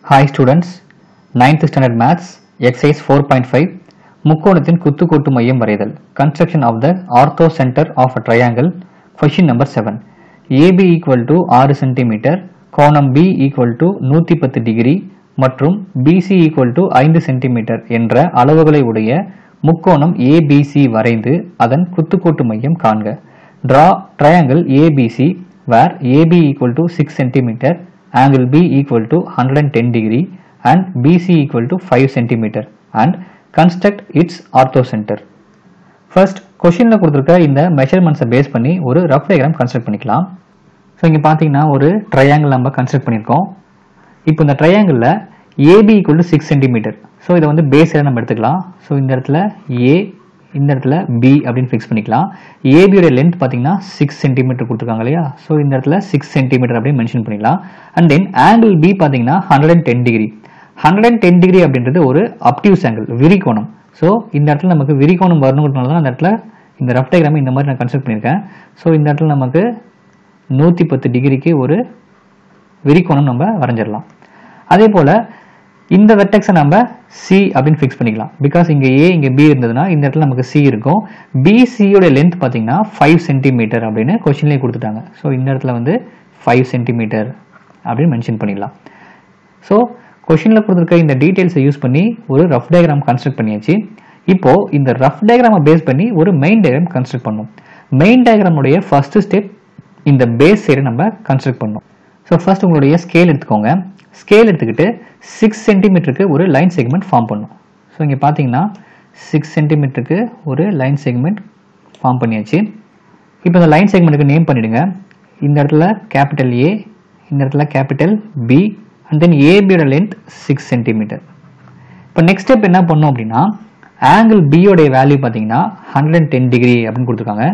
Hi students, 9th standard maths, exercise 4.5, முக்கோணத்தின் குத்துக்கோட்டு மையம் வரைதல், construction of the orthocenter of a triangle, question number 7. AB equal to 6 cm, கோணம் B equal to 110 degree மற்றும் BC equal to 5 cm என்ற அளவுகளை உடைய முக்கோணம் ABC வரைந்து அதன் குத்துக்கோட்டு மையம் காண்க. Draw triangle ABC where AB equal to 6 cm, angle B equal to 110 degree and BC equal to 5 cm and construct its orthocenter. First questionல கொடுத்திருக்க இந்த measurements பேஸ் பண்ணி ஒரு rough diagram construct பண்ணிக்கலாம். ஸோ இங்கே பார்த்தீங்கன்னா ஒரு ட்ரையாங்கிள் நம்ம கன்ஸ்ட்ரக்ட் பண்ணியிருக்கோம். இப்போ இந்த ட்ரையாங்கிளில் AB equal to 6 cm. So இதை வந்து பேஸில் நம்ம எடுத்துக்கலாம். ஸோ இந்த இடத்துல A, இந்த இடத்துல B அப்படின்னு ஃபிக்ஸ் பண்ணிக்கலாம். ஏபியோட லென்த் பார்த்தீங்கன்னா 6 cm கொடுத்துருக்காங்க இல்லையா? ஸோ இந்த இடத்துல 6 cm அப்படின்னு மென்ஷன் பண்ணிக்கலாம். அண்ட் தென் ஆங்கிள் B பார்த்தீங்கன்னா 110 டிகிரி. 110 டிகிரி அப்படின்றது ஒரு அப்டியூஸ் ஆங்கிள், விரிகோணம். ஸோ இந்த இடத்துல நமக்கு விரிகோணம் வரணுங்கிறதுனால தான் அந்த இடத்துல இந்த ரஃப் டயக்ராம் இந்த மாதிரி நான் கன்ஸ்ட்ரக்ட் பண்ணியிருக்கேன். ஸோ இந்த இடத்துல நமக்கு 110 டிகிரிக்கு ஒரு விரிகோணம் நம்ம வரைஞ்சிடலாம். அதே போல் இந்த வெர்டெக்ஸை நம்ம C அப்படின்னு ஃபிக்ஸ் பண்ணிக்கலாம். பிகாஸ் இங்கே A இங்கே B இருந்ததுன்னா இந்த இடத்துல நமக்கு C இருக்கும். BCயோட லென்த் பார்த்தீங்கன்னா 5 cm அப்படின்னு கொஸ்டின்லேயே கொடுத்துட்டாங்க. ஸோ இந்த இடத்துல வந்து 5 cm அப்படின்னு மென்ஷன் பண்ணிடலாம். ஸோ கொஸ்டினில் கொடுத்துருக்க இந்த டீட்டெயில்ஸை யூஸ் பண்ணி ஒரு ரஃப் டயக்ராம் கன்ஸ்ட்ரக்ட் பண்ணியாச்சு. இப்போ இந்த ரஃப் டயக்ராமை பேஸ் பண்ணி ஒரு மெயின் டயக்ராம் கன்ஸ்ட்ரக்ட் பண்ணணும். மெயின் டயக்ராமுடைய ஃபர்ஸ்ட் ஸ்டெப் இந்த பேஸ் சைடை நம்ம கன்ஸ்ட்ரக்ட் பண்ணணும். ஸோ ஃபர்ஸ்ட் உங்களுடைய ஸ்கேல் எடுத்துக்கோங்க. ஸ்கேல் எடுத்துக்கிட்டு 6 சென்டிமீட்டருக்கு ஒரு லைன் செக்மெண்ட் ஃபார்ம் பண்ணும். ஸோ இங்கே பார்த்தீங்கன்னா 6 சென்டிமீட்டருக்கு ஒரு லைன் செக்மெண்ட் ஃபார்ம் பண்ணியாச்சு. இப்போ இந்த லைன் செக்மெண்ட்டுக்கு நேம் பண்ணிவிடுங்க. இந்த இடத்துல கேபிட்டல் A, இந்த இடத்துல கேபிட்டல் B அண்ட் தென் ஏபியோட லென்த் 6 சென்டிமீட்டர். இப்போ நெக்ஸ்ட் ஸ்டெப் என்ன பண்ணோம் அப்படின்னா ஆங்கிள் பியோடைய வேல்யூ பார்த்தீங்கன்னா 110 டிகிரி அப்படின்னு கொடுத்துருக்காங்க.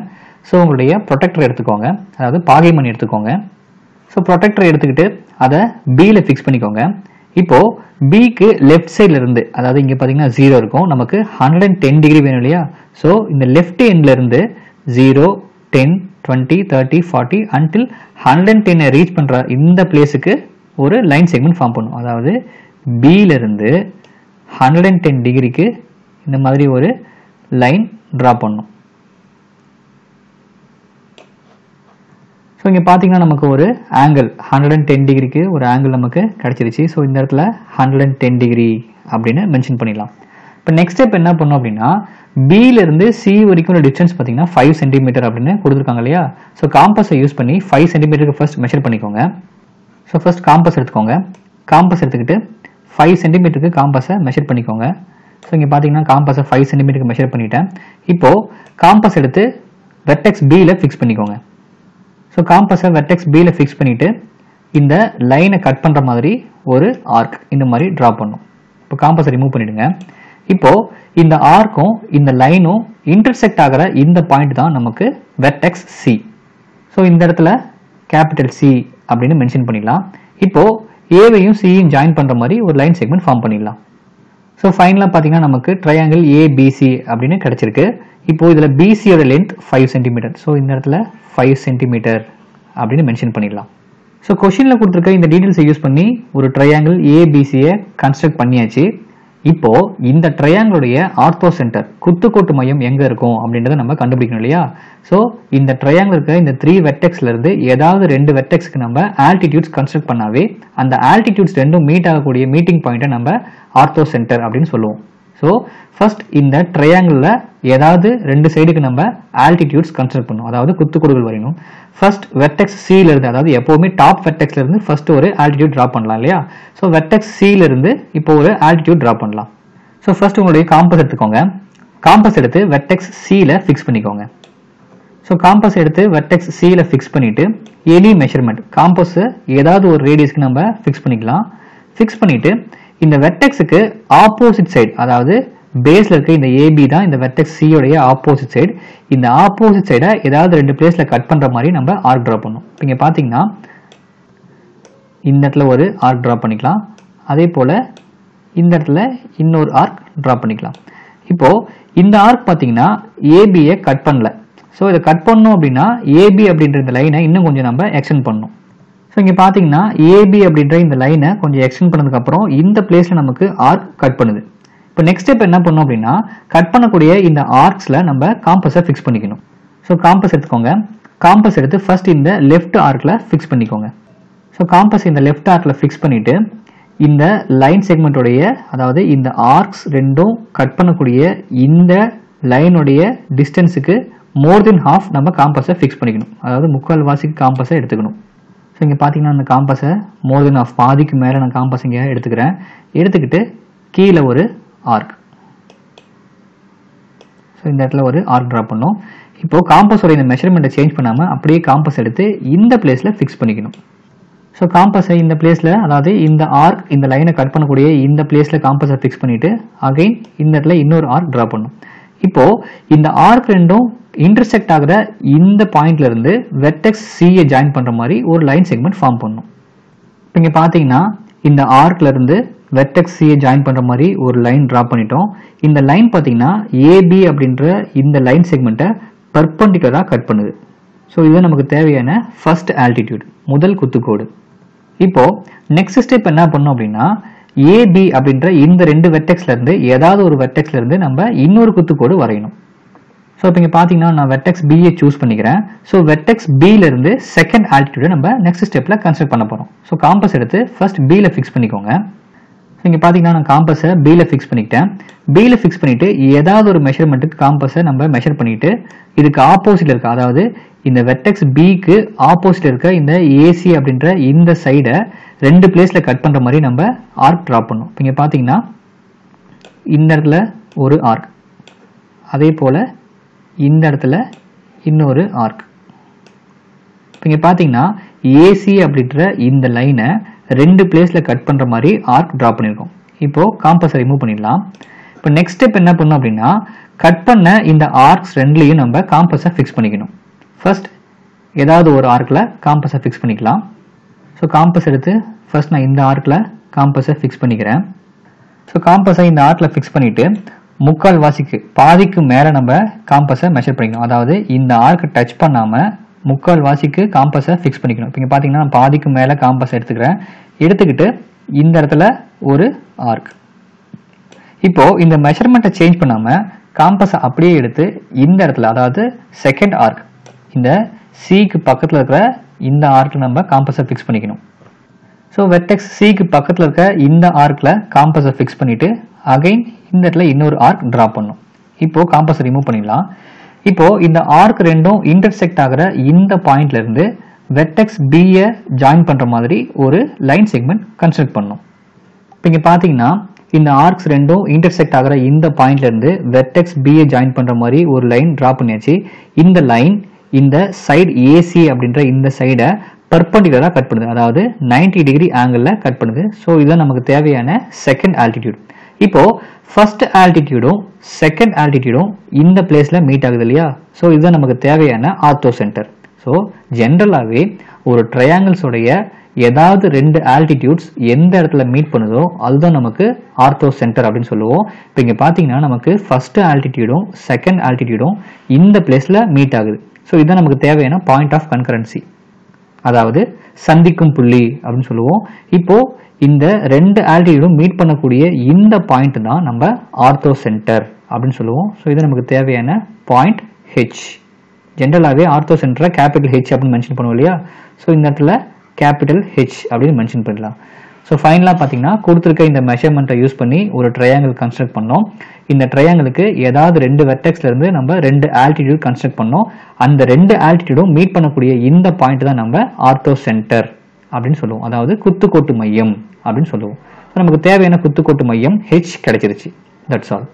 ஸோ உங்களுடைய ப்ரொடெக்டர் எடுத்துக்கோங்க, அதாவது பாகைமணி எடுத்துக்கோங்க. ஸோ ப்ரொடெக்டர் எடுத்துக்கிட்டு அதை பியில் ஃபிக்ஸ் பண்ணிக்கோங்க. இப்போ பிக்கு லெஃப்ட் சைடில் இருந்து, அதாவது இங்கே பார்த்தீங்கன்னா 0 இருக்கும், நமக்கு 110 டிகிரி வேணும் இல்லையா? ஸோ இந்த லெஃப்ட் எண்ட்ல இருந்து 0, 10, 20, 30, 40 அன்டில் 110 ரீச் பண்ணுற இந்த பிளேஸுக்கு ஒரு லைன் செக்மெண்ட் ஃபார்ம் பண்ணும். அதாவது பியிலிருந்து 110 டிகிரிக்கு இந்த மாதிரி ஒரு லைன் ட்ரா பண்ணும். ஸோ இங்கே பார்த்தீங்கன்னா நமக்கு ஒரு ஆங்கிள் 110 டிகிரிக்கு ஒரு ஆங்கிள் நமக்கு கிடச்சிருச்சு. ஸோ இந்த இடத்துல 110 டிகிரி அப்படின்னு மென்ஷன் பண்ணிடலாம். இப்போ நெக்ஸ்ட் ஸ்டெப் என்ன பண்ணோம் அப்படின்னா பியிலிருந்து சி வரைக்கும் டிஸ்டன்ஸ் பார்த்தீங்கன்னா 5 சென்டிமீட்டர் அப்படின்னு கொடுத்துருக்காங்க இல்லையா? ஸோ காம்பஸை யூஸ் பண்ணி 5 சென்டிமீட்டருக்கு ஃபர்ஸ்ட் மெஷர் பண்ணிக்கோங்க. ஸோ ஃபர்ஸ்ட் காம்பஸ் எடுத்துக்கோங்க. காம்பஸ் எடுத்துக்கிட்டு 5 சென்டிமீட்டருக்கு காம்பஸை மெஷர் பண்ணிக்கோங்க. ஸோ இங்கே பார்த்தீங்கன்னா காம்பஸை 5 சென்டிமீட்டருக்கு மெஷர் பண்ணிட்டேன். இப்போது காம்பஸ் எடுத்து வெர்டெக்ஸ் பியில் ஃபிக்ஸ் பண்ணிக்கோங்க. ஸோ காம்பஸை வெர்டெக்ஸ் பியில் ஃபிக்ஸ் பண்ணிவிட்டு இந்த லைனை கட் பண்ணுற மாதிரி ஒரு ஆர்க் இந்த மாதிரி ட்ரா பண்ணும். இப்போ காம்பஸை ரிமூவ் பண்ணிவிடுங்க. இப்போது இந்த ஆர்க்கும் இந்த லைனும் இன்டர்செக்ட் ஆகிற இந்த பாயிண்ட் தான் நமக்கு வெர்டெக்ஸ் சி. ஸோ இந்த இடத்துல கேபிட்டல் சி அப்படின்னு மென்ஷன் பண்ணிடலாம். இப்போது ஏவையும் சியும் ஜாயின் பண்ணுற மாதிரி ஒரு லைன் செக்மெண்ட் ஃபார்ம் பண்ணிடலாம். ஸோ ஃபைனலாக பார்த்தீங்கன்னா நமக்கு ட்ரையாங்கிள் ஏபிசி அப்படின்னு கிடச்சிருக்கு. இப்போது இதில் பிசியோட லென்த் 5 சென்டிமீட்டர். ஸோ இந்த இடத்துல 5 சென்டிமீட்டர் அப்படின்னு மென்ஷன் பண்ணிடலாம். ஸோ கொஷினில் கொடுத்துருக்க இந்த டீட்டெயில்ஸை யூஸ் பண்ணி ஒரு ட்ரையாங்கிள் ஏபிசியை கன்ஸ்ட்ரக்ட் பண்ணியாச்சு. இப்போது இந்த ட்ரையாங்கிளுடைய ஆர்த்தோ சென்டர் குத்துக்கோட்டு மையம் எங்கே இருக்கும் அப்படின்றத நம்ம கண்டுபிடிக்கணும் இல்லையா? ஸோ இந்த ட்ரையாங்கிள் இருக்க இந்த 3 வெர்டெக்ஸ்லேருந்து ஏதாவது 2 வெர்டெக்ஸ்க்கு நம்ம ஆல்டிடியூட்ஸ் கன்ஸ்ட்ரக்ட் பண்ணாவே அந்த ஆல்டிடியூட்ஸ் ரெண்டும் மீட் ஆகக்கூடிய மீட்டிங் பாயிண்ட்டை நம்ம ஆர்த்தோ சென்டர் அப்படின்னு சொல்லுவோம். ஸோ ஃபர்ஸ்ட் இந்த ட்ரையாங்கிளில் ஏதாவது 2 சைடுக்கு நம்ம ஆல்டிடியூட்ஸ் கன்ஸ்ட்ரக்ட் பண்ணணும், அதாவது குத்துக்கோடுகள் வரையணும். ஃபர்ஸ்ட் வெர்டெக்ஸ் சியிலிருந்து, அதாவது எப்போவுமே டாப் வெர்டெக்ஸ்லேருந்து ஃபர்ஸ்ட் ஒரு ஆல்டிடியூட் ட்ரா பண்ணலாம் இல்லையா? ஸோ வெர்டெக்ஸ் சியிலிருந்து இப்போ ஒரு ஆல்டிடியூட் ட்ரா பண்ணலாம். ஸோ ஃபர்ஸ்ட் உங்களுடைய காம்பஸ் எடுத்துக்கோங்க. காம்பஸ் எடுத்து வெர்டெக்ஸ் சியில் ஃபிக்ஸ் பண்ணிக்கோங்க. ஸோ காம்பஸ் எடுத்து வெர்டெக்ஸ் சியில் ஃபிக்ஸ் பண்ணிவிட்டு எனி மெஷர்மெண்ட் காம்பஸ் ஏதாவது ஒரு ரேடியஸ்க்கு நம்ம ஃபிக்ஸ் பண்ணிக்கலாம். ஃபிக்ஸ் பண்ணிவிட்டு இந்த வெர்டெக்ஸுக்கு ஆப்போசிட் சைடு, அதாவது பேஸ்ல இருக்க இந்த ஏபி தான் இந்த வெர்டெக்ஸ் சியோடைய ஆப்போசிட் சைடு. இந்த ஆப்போசிட் சைடை ஏதாவது 2 பிளேஸ்ல கட் பண்ற மாதிரி நம்ம ஆர்க் ட்ரா பண்ணணும். இங்க பாத்தீங்கன்னா இந்த இடத்துல ஒரு ஆர்க் ட்ரா பண்ணிக்கலாம். அதே போல இந்த இடத்துல இன்னொரு ஆர்க் ட்ரா பண்ணிக்கலாம். இப்போ இந்த ஆர்க் பாத்தீங்கன்னா ஏபியை கட் பண்ணல. ஸோ இதை கட் பண்ணணும் அப்படின்னா ஏபி அப்படின்ற இந்த லைனை இன்னும் கொஞ்சம் நம்ம எக்ஸ்டெண்ட் பண்ணணும். ஸோ இங்கே பார்த்தீங்கன்னா ஏபி அப்படின்ற இந்த லைனை கொஞ்சம் எக்ஸ்டெண்ட் பண்ணதுக்கப்புறம் இந்த பிளேஸில் நமக்கு ஆர்க் கட் பண்ணுது. இப்போ நெக்ஸ்ட் ஸ்டெப் என்ன பண்ணோம் அப்படின்னா, கட் பண்ணக்கூடிய இந்த ஆர்க்ஸில் நம்ம காம்பஸை ஃபிக்ஸ் பண்ணிக்கணும். ஸோ காம்பஸ் எடுத்துக்கோங்க. காம்பஸ் எடுத்து ஃபர்ஸ்ட் இந்த லெஃப்ட் ஆர்க்கில் ஃபிக்ஸ் பண்ணிக்கோங்க. ஸோ காம்பஸ் இந்த லெஃப்ட் ஆர்க்கில் ஃபிக்ஸ் பண்ணிவிட்டு இந்த லைன் செக்மெண்ட்டோடைய, அதாவது இந்த ஆர்க்ஸ் ரெண்டும் கட் பண்ணக்கூடிய இந்த லைனுடைய டிஸ்டன்ஸுக்கு மோர் தென் ஹாஃப் நம்ம காம்பஸை ஃபிக்ஸ் பண்ணிக்கணும். அதாவது முக்கால் வாசிக்கு காம்பஸை எடுத்துக்கணும். ஸோ இங்கே பார்த்தீங்கன்னா அந்த காம்பஸை மோர் தென் ஹாஃப், பாதிக்கு மேலே நான் காம்பஸ் இங்கே எடுத்துக்கிறேன். எடுத்துக்கிட்டு கீழே ஒரு ஆர்க், ஸோ இந்த இடத்துல ஒரு ஆர்க் ட்ரா பண்ணோம். இப்போது காம்பஸோட இந்த மெஷர்மெண்ட்டை சேஞ்ச் பண்ணாமல் அப்படியே காம்பஸ் எடுத்து இந்த பிளேஸில் ஃபிக்ஸ் பண்ணிக்கணும். ஸோ காம்பஸை இந்த பிளேஸில், அதாவது இந்த ஆர்க் இந்த லைனை கட் பண்ணக்கூடிய இந்த பிளேஸில் காம்பஸை ஃபிக்ஸ் பண்ணிவிட்டு அகைன் இந்த இடத்துல இன்னொரு ஆர்க் ட்ரா பண்ணும். இப்போது இந்த ஆர்க் ரெண்டும் இன்டர்செக்ட் ஆகிற இந்த பாயிண்ட்ல இருந்து வெர்டெக்ஸ் சியை ஜாயின் பண்ணுற மாதிரி ஒரு லைன் செக்மெண்ட் ஃபார்ம் பண்ணும். இப்போ இங்கே பார்த்தீங்கன்னா இந்த ஆர்க்ல இருந்து வெர்டெக்ஸ் சியை ஜாயின் பண்ணுற மாதிரி ஒரு லைன் ட்ரா பண்ணிட்டோம். இந்த லைன் பார்த்தீங்கன்னா ஏபி அப்படின்ற இந்த லைன் செக்மெண்ட்டை பர்பண்டிகுலராக கட் பண்ணுது. ஸோ இது நமக்கு தேவையான ஃபர்ஸ்ட் ஆல்டிடியூட், முதல் குத்துக்கோடு. இப்போ நெக்ஸ்ட் ஸ்டெப் என்ன பண்ணோம் அப்படின்னா, ஏபி அப்படின்ற இந்த ரெண்டு வெர்டெக்ஸ்ல இருந்து ஏதாவது ஒரு வெர்டெக்ஸ்ல இருந்து நம்ம இன்னொரு குத்துக்கோடு வரையணும். ஸோ இப்போ இங்கே பார்த்தீங்கன்னா நான் வெர்டெக்ஸ் பியை சூஸ் பண்ணிக்கிறேன். ஸோ வெர்டெக்ஸ் பியிலிருந்து செகண்ட் ஆல்டிடியூடை நம்ம நெக்ஸ்ட் ஸ்டெப்பில் கன்ஸ்ட்ரக்ட் பண்ண போகிறோம். ஸோ காம்பஸ் எடுத்து ஃபர்ஸ்ட் பியில் ஃபிக்ஸ் பண்ணிக்கோங்க. ஸோ இங்கே பார்த்தீங்கன்னா நான் காம்பஸை பியில் ஃபிக்ஸ் பண்ணிக்கிட்டேன். பியில் ஃபிக்ஸ் பண்ணிவிட்டு ஏதாவது ஒரு மெஷர்மெண்ட்டுக்கு காம்பஸை நம்ம மெஷர் பண்ணிவிட்டு இதுக்கு ஆப்போசிட்டில் இருக்க, அதாவது இந்த வெர்டெக்ஸ் பிக்கு ஆப்போசிட்டில் இருக்க இந்த ஏசி அப்படின்ற இந்த சைடை ரெண்டு பிளேஸில் கட் பண்ணுற மாதிரி நம்ம ஆர்க் ட்ரா பண்ணோம். இப்போ இங்கே பார்த்தீங்கன்னா இந்த இடத்துல ஒரு ஆர்க், அதே போல் இந்த இடத்துல இன்னொரு ஆர்க். இப்போ இங்கே பார்த்தீங்கன்னா ஏசி அப்படின்ற இந்த லைனை ரெண்டு பிளேஸில் கட் பண்ணுற மாதிரி ஆர்க் ட்ரா பண்ணியிருக்கோம். இப்போது காம்பஸை ரிமூவ் பண்ணிடலாம். இப்போ நெக்ஸ்ட் ஸ்டெப் என்ன பண்ணோம் அப்படின்னா, கட் பண்ண இந்த ஆர்க்ஸ் ரெண்டுலையும் நம்ம காம்பஸை ஃபிக்ஸ் பண்ணிக்கணும். ஃபர்ஸ்ட் ஏதாவது ஒரு ஆர்க்கில் காம்பஸை ஃபிக்ஸ் பண்ணிக்கலாம். ஸோ காம்பஸ் எடுத்து ஃபர்ஸ்ட் நான் இந்த ஆர்க்கில் காம்பஸை ஃபிக்ஸ் பண்ணிக்கிறேன். ஸோ காம்பஸை இந்த ஆர்க்கில் ஃபிக்ஸ் பண்ணிவிட்டு முக்கால் வாசிக்கு, பாதிக்கு மேலே நம்ம காம்பஸை மெஷர் பண்ணிக்கணும். அதாவது இந்த ஆர்க்கை டச் பண்ணாமல் முக்கால் வாசிக்கு காம்பஸை ஃபிக்ஸ் பண்ணிக்கணும். இப்போ இங்கே பார்த்தீங்கன்னா நான் பாதிக்கு மேலே காம்பஸ் எடுத்துக்கிறேன். எடுத்துக்கிட்டு இந்த இடத்துல ஒரு ஆர்க். இப்போது இந்த மெஷர்மெண்ட்டை சேஞ்ச் பண்ணாமல் காம்பஸை அப்படியே எடுத்து இந்த இடத்துல, அதாவது செகண்ட் ஆர்க், இந்த சிக்கு பக்கத்தில் இருக்கிற இந்த ஆர்க்கில் நம்ம காம்பஸை ஃபிக்ஸ் பண்ணிக்கணும். ஸோ வெர்டெக்ஸ் சிக்கு பக்கத்தில் இருக்க இந்த ஆர்க்கில் காம்பஸை ஃபிக்ஸ் பண்ணிவிட்டு அகைன் இந்த இடத்துல இன்னொரு ஆர்க் ட்ரா பண்ணும். இப்போது காம்பஸை ரிமூவ் பண்ணிடலாம். இப்போது இந்த ஆர்க் ரெண்டும் இன்டர்செக்ட் ஆகிற இந்த பாயிண்ட்ல இருந்து வெர்டெக்ஸ் பியை ஜாயின் பண்ணுற மாதிரி ஒரு லைன் செக்மெண்ட் கன்ஸ்ட்ரக்ட் பண்ணணும். இப்போ இங்கே பார்த்தீங்கன்னா இந்த ஆர்க்ஸ் ரெண்டும் இன்டர்செக்ட் ஆகிற இந்த பாயிண்ட்ல இருந்து வெர்டெக்ஸ் பியை ஜாயின் பண்ணுற மாதிரி ஒரு லைன் ட்ரா பண்ணியாச்சு. இந்த லைன் இந்த சைடு ஏசி அப்படின்ற இந்த சைடை பர்பண்டிகுலராக கட் பண்ணுது, அதாவது 90 டிகிரி ஆங்கிளில் கட் பண்ணுது. ஸோ இதுதான் நமக்கு தேவையான செகண்ட் ஆல்டிடியூட். இப்போ ஃபர்ஸ்ட் ஆல்டிடியூடும் செகண்ட் ஆல்டிடியூடும் இந்த பிளேஸில் மீட் ஆகுது இல்லையா? ஸோ இதுதான் நமக்கு தேவையான ஆர்த்தோ சென்டர். ஸோ ஜென்ரலாகவே ஒரு ட்ரையாங்கிள்ஸோடைய ஏதாவது ரெண்டு ஆல்டிடியூட்ஸ் எந்த இடத்துல மீட் பண்ணுதோ அதுதான் நமக்கு ஆர்த்தோ சென்டர் அப்படின்னு சொல்லுவோம். இப்போ இங்கே பார்த்தீங்கன்னா நமக்கு ஃபர்ஸ்ட் ஆல்டிடியூடும் செகண்ட் ஆல்டிடியூடும் இந்த பிளேஸில் மீட் ஆகுது. ஸோ இதுதான் நமக்கு தேவையான பாயிண்ட் ஆஃப் கன்கரன்சி, அதாவது சந்திக்கும் புள்ளி அப்படின்னு சொல்லுவோம். இப்போ இந்த ரெண்டு ஆல்டிடியூடும் மீட் பண்ணக்கூடிய இந்த பாயிண்ட் தான் நம்ம ஆர்த்தோ சென்டர் அப்படின்னு சொல்லுவோம். ஸோ இது நமக்கு தேவையான பாயிண்ட் ஹெச். ஜென்ரலாகவே ஆர்த்தோ சென்டரை கேபிட்டல் ஹெச் அப்படின்னு மென்ஷன் பண்ணுவோம் இல்லையா? ஸோ இந்த இடத்துல கேபிட்டல் ஹெச் அப்படின்னு மென்ஷன் பண்ணலாம். ஸோ ஃபைனலாக பார்த்தீங்கன்னா கொடுத்துருக்க இந்த மெஷர்மெண்ட்டை யூஸ் பண்ணி ஒரு ட்ரையாங்கிள் கன்ஸ்ட்ரக்ட் பண்ணோம். இந்த ட்ரையாங்கிளுக்கு ஏதாவது ரெண்டு வெர்டெக்ஸ்லேருந்து நம்ம ரெண்டு ஆல்டிடியூட் கன்ஸ்ட்ரக்ட் பண்ணோம். அந்த ரெண்டு ஆல்டிடியூடும் மீட் பண்ணக்கூடிய இந்த பாயிண்ட் தான் நம்ம ஆர்த்தோ சென்டர் அப்படின்னு சொல்லுவோம், அதாவது குத்துக்கோட்டு மையம் அப்படின்னு சொல்லுவோம். நமக்கு தேவையான குத்துக்கோட்டு மையம் ஹெச் கிடைச்சிருச்சு. That's all.